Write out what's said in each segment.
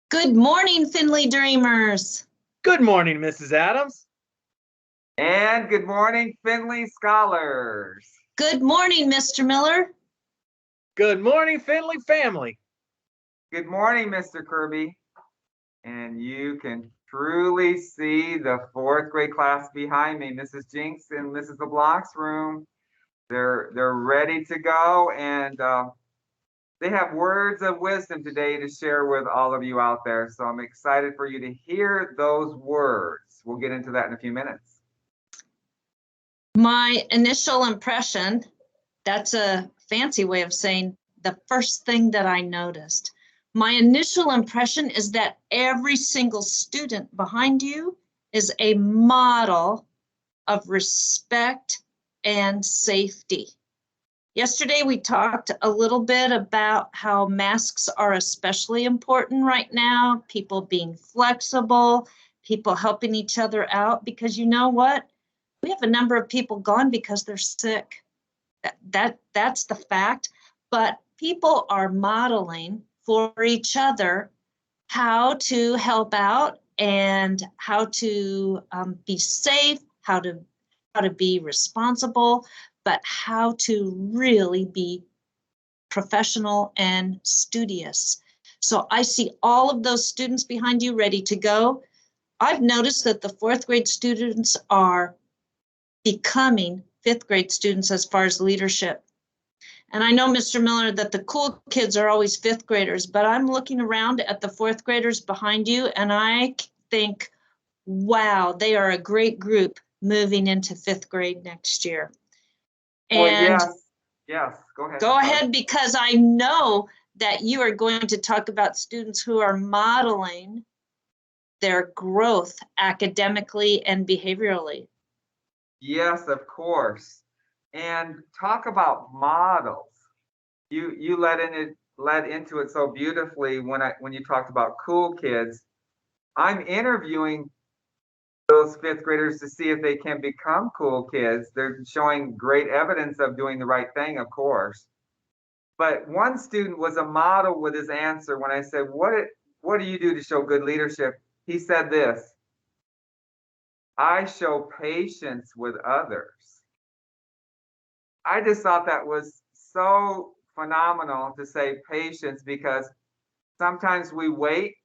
Good morning, Finley Dreamers. Good morning, Mrs. Adams. And good morning, Finley Scholars. Good morning, Mr. Miller. Good morning, Finley family. Good morning, Mr. Kirby. And you can truly see the fourth grade class behind me, Mrs. Jinks and Mrs. LeBlanc's room. They're ready to go, and they have words of wisdom today to share with all of you out there. So I'm excited for you to hear those words. We'll get into that in a few minutes. My initial impression, that's a fancy way of saying the first thing that I noticed. My initial impression is that every single student behind you is a model of respect and safety. Yesterday, we talked a little bit about how masks are especially important right now, people being flexible, people helping each other out, because you know what? We have a number of people gone because they're sick. That's the fact. But people are modeling for each other how to help out and how to be safe, how to be responsible, but how to really be professional and studious. So I see all of those students behind you ready to go. I've noticed that the fourth grade students are becoming fifth grade students as far as leadership. And I know, Mr. Miller, that the cool kids are always fifth graders, but I'm looking around at the fourth graders behind you, and I think, wow, they are a great group moving into fifth grade next year. And yes, go ahead. Go ahead, because I know that you are going to talk about students who are modeling their growth academically and behaviorally. Yes, of course. And talk about models. You led into it so beautifully when you talked about cool kids. I'm interviewing those fifth graders to see if they can become cool kids. They're showing great evidence of doing the right thing, of course. But one student was a model with his answer when I said, what do you do to show good leadership? He said this: I show patience with others. I just thought that was so phenomenal to say patience, because sometimes we wait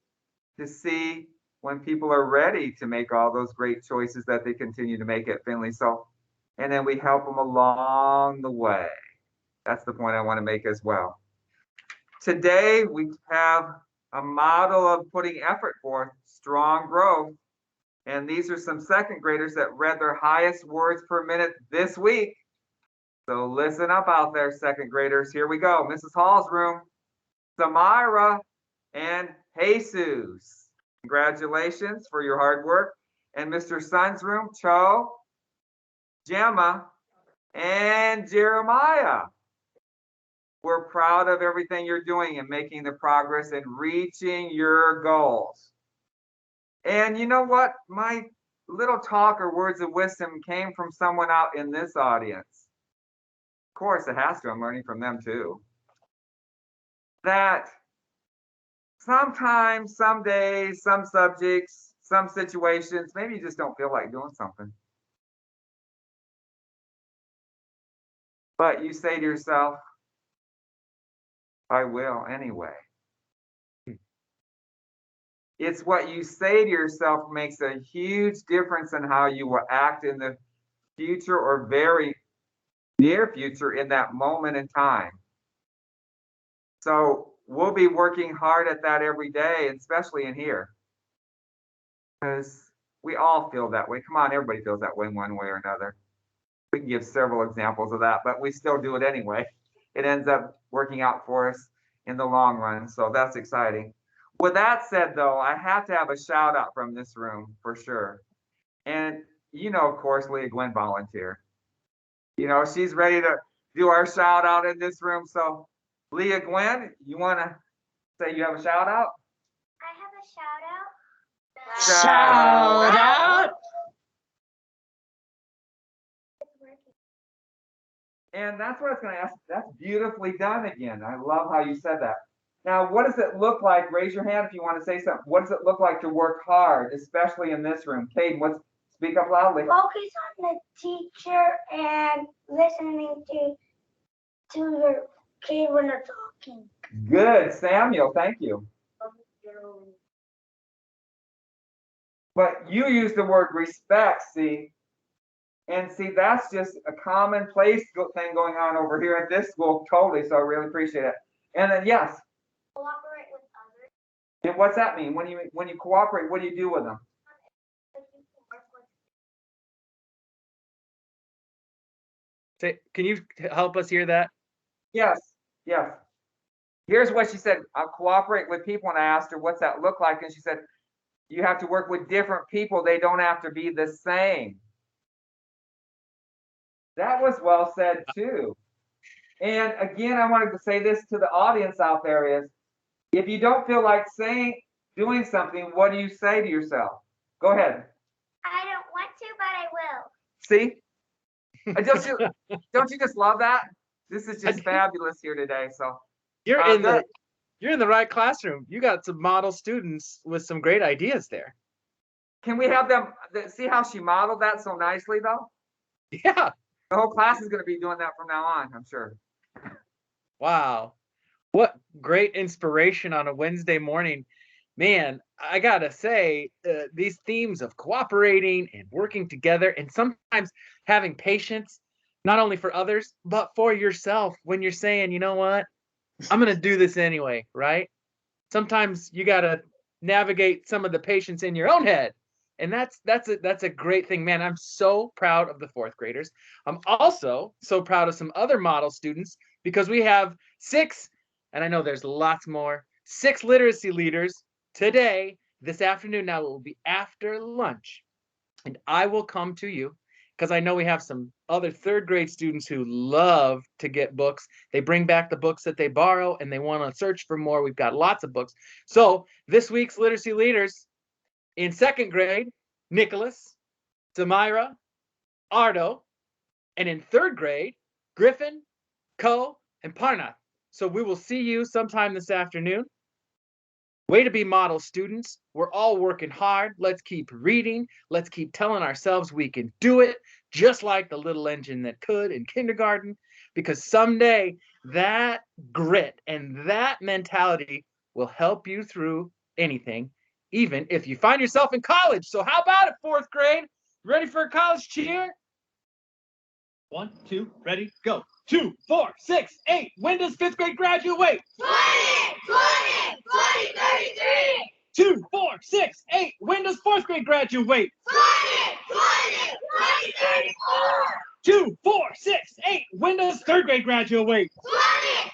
to see when people are ready to make all those great choices that they continue to make at Finley. So, and then we help them along the way. That's the point I want to make as well. Today, we have a model of putting effort forth, strong growth. And these are some second graders that read their highest words per minute this week. So listen up out there, second graders. Here we go. Mrs. Hall's room, Samira and Jesus. Congratulations for your hard work. And Mr. Sun's room, Cho, Gemma, and Jeremiah. We're proud of everything you're doing and making the progress and reaching your goals. And you know what? My little talk or words of wisdom came from someone out in this audience. Of course, it has to. I'm learning from them too. That sometimes, some days, some subjects, some situations, maybe you just don't feel like doing something. But you say to yourself, I will anyway. It's what you say to yourself makes a huge difference in how you will act in the future or very near future in that moment in time. So we'll be working hard at that every day, especially in here, because we all feel that way. Come on, everybody feels that way in one way or another. We can give several examples of that, but we still do it anyway. It ends up working out for us in the long run, so that's exciting. With that said, though, I have to have a shout out from this room for sure. And you know, of course, Leah Gwen volunteer. You know, she's ready to do our shout out in this room. So Leah Gwen, you want to say you have a shout out? I have a shout out. Shout out. And that's what I was going to ask. That's beautifully done again. I love how you said that. Now, what does it look like? Raise your hand if you want to say something. What does it look like to work hard, especially in this room? Caden, speak up loudly. Focus on the teacher and listening to your kid when they're talking. Good, Samuel, thank you. But you use the word respect, see? And see, that's just a commonplace thing going on over here at this school, totally, so I really appreciate it. And then, yes? Cooperate with others. And what's that mean? When you cooperate, what do you do with them? Can you help us hear that? Yes, yes. Here's what she said. I'll cooperate with people, and I asked her, what's that look like? And she said, you have to work with different people. They don't have to be the same. That was well said too. And again, I wanted to say this to the audience out there is, if you don't feel like doing something, what do you say to yourself? Go ahead. I don't want to, but I will. See? Don't you just love that? This is just fabulous here today. So You're in the right classroom. You got some model students with some great ideas there. Can we have them see how she modeled that so nicely though? Yeah. The whole class is going to be doing that from now on, I'm sure. Wow. What great inspiration on a Wednesday morning. Man, I gotta say, these themes of cooperating and working together and sometimes having patience, not only for others, but for yourself when you're saying, you know what, I'm gonna do this anyway, right? Sometimes you gotta navigate some of the patience in your own head. And that's a great thing, man. I'm so proud of the fourth graders. I'm also so proud of some other model students because we have 6, and I know there's lots more, 6 literacy leaders today, this afternoon. Now it will be after lunch, and I will come to you because I know we have some other 3rd grade students who love to get books. They bring back the books that they borrow and they want to search for more. We've got lots of books. So this week's literacy leaders in 2nd grade, Nicholas, Samira, Ardo, and in 3rd grade, Griffin, Ko, and Parnath. So we will see you sometime this afternoon. Way to be model students. We're all working hard. Let's keep reading. Let's keep telling ourselves we can do it, just like the little engine that could in kindergarten, because someday that grit and that mentality will help you through anything, even if you find yourself in college. So how about it, 4th grade? Ready for a college cheer? 1, 2, ready, go. 2, 4, 6, 8. When does 5th grade graduate? 20, 33. 2, 4, 6, 8. When does 4th grade graduate? 20, 34. 2, 4, 6, 8. When does 3rd grade graduate? 20,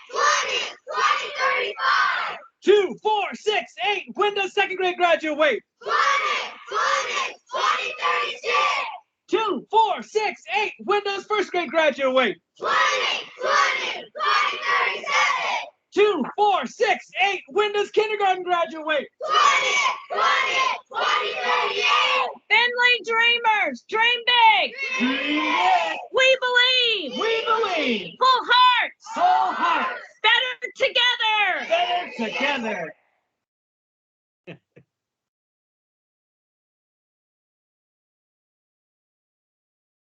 35. 2, 4, 6, 8. When does 2nd grade graduate? 20, 36. 2, 4, 6, 8. When does 1st grade graduate? 20, 37. 2, 4, 6, 8. When does kindergarten graduate? 20, 38. Finley Dreamers, dream big. Dream big. We believe. We believe.